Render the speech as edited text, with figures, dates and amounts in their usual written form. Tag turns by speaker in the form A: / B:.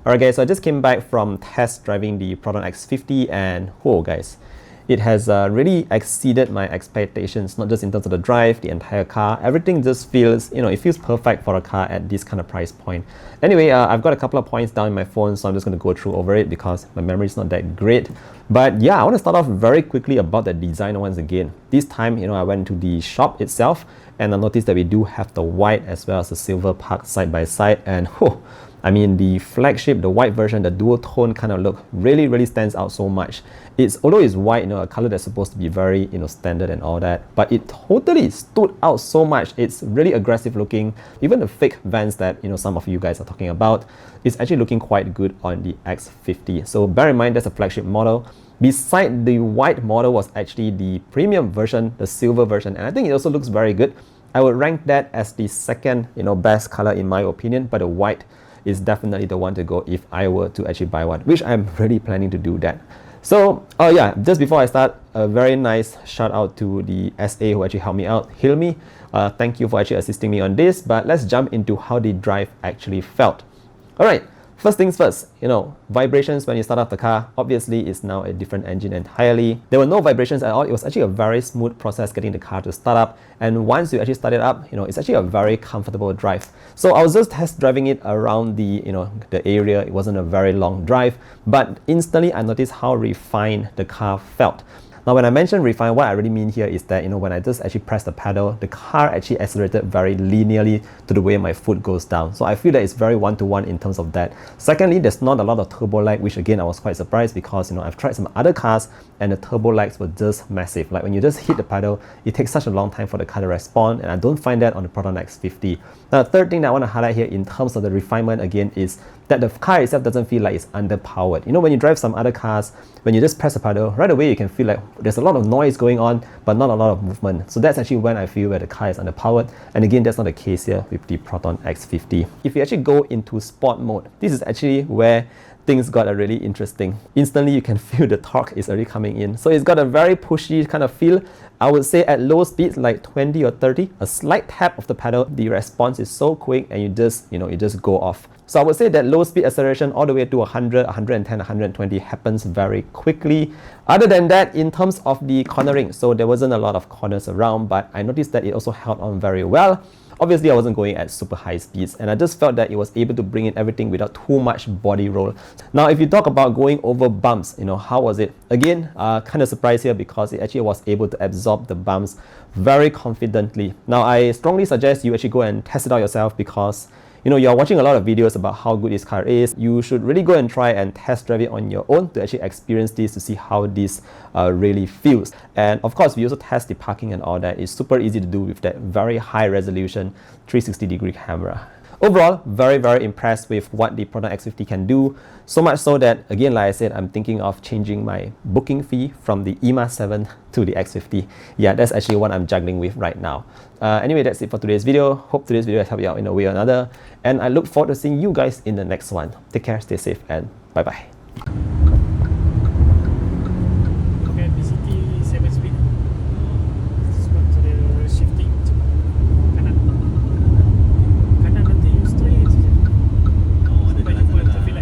A: Alright guys, so I just came back from test driving the Proton X50 and whoa guys, it has really exceeded my expectations, not just in terms of the drive, the entire car. Everything just feels, it feels perfect for a car at this kind of price point. Anyway, I've got a couple of points down in my phone, so I'm just going to go through over it because my memory is not that great. But yeah, I want to start off very quickly about the design once again. This time, I went to the shop itself and I noticed that we do have the white as well as the silver parked side by side, and I mean, the flagship, the white version, the dual tone kind of look really stands out so much. Although it's white, a color that's supposed to be very, standard and all that, but it totally stood out so much. It's really aggressive looking. Even the fake vents that, some of you guys are talking about, is actually looking quite good on the X50. So bear in mind, that's a flagship model. Beside the white model was actually the premium version, the silver version, and I think it also looks very good. I would rank that as the second, best color in my opinion, but the white is definitely the one to go if I were to actually buy one, which I'm really planning to do that. So, yeah, just before I start, a very nice shout out to the SA who actually helped me out, Hilmi. Thank you for actually assisting me on this, but let's jump into how the drive actually felt. All right. First things first, vibrations when you start off the car, obviously it's now a different engine entirely. There were no vibrations at all. It was actually a very smooth process getting the car to start up. And once you actually start it up, it's actually a very comfortable drive. So I was just test driving it around the, the area. It wasn't a very long drive, but instantly I noticed how refined the car felt. Now, when I mention refined, what I really mean here is that, when I just actually press the pedal, the car actually accelerated very linearly to the way my foot goes down. So I feel that it's very one-to-one in terms of that. Secondly, there's not a lot of turbo lag, which again, I was quite surprised because, I've tried some other cars and the turbo lags were just massive. Like when you just hit the pedal, it takes such a long time for the car to respond, and I don't find that on the Proton X50. Now, the third thing that I want to highlight here in terms of the refinement again is that the car itself doesn't feel like it's underpowered. When you drive some other cars, when you just press the pedal, right away you can feel like there's a lot of noise going on, but not a lot of movement. So that's actually when I feel where the car is underpowered. And again, that's not the case here with the Proton X50. If you actually go into sport mode, this is actually where things got really interesting. Instantly, you can feel the torque is already coming in. So it's got a very pushy kind of feel. I would say at low speeds, like 20 or 30, a slight tap of the pedal, the response is so quick and you just go off. So I would say that low speed acceleration all the way to 100, 110, 120 happens very quickly. Other than that, in terms of the cornering, so there wasn't a lot of corners around, but I noticed that it also held on very well. Obviously, I wasn't going at super high speeds, and I just felt that it was able to bring in everything without too much body roll. Now, if you talk about going over bumps, how was it? Again, kind of surprised here because it actually was able to absorb the bumps very confidently. Now, I strongly suggest you actually go and test it out yourself because you're watching a lot of videos about how good this car is. You should really go and try and test drive it on your own to actually experience this, to see how this really feels. And of course, we also test the parking and all that. It's super easy to do with that very high resolution 360-degree camera. Overall, very impressed with what the Proton X50 can do. So much so that, again, like I said, I'm thinking of changing my booking fee from the EMA 7 to the X50. Yeah, that's actually what I'm juggling with right now. Anyway, that's it for today's video. Hope today's video has helped you out in a way or another. And I look forward to seeing you guys in the next one. Take care, stay safe, and bye-bye.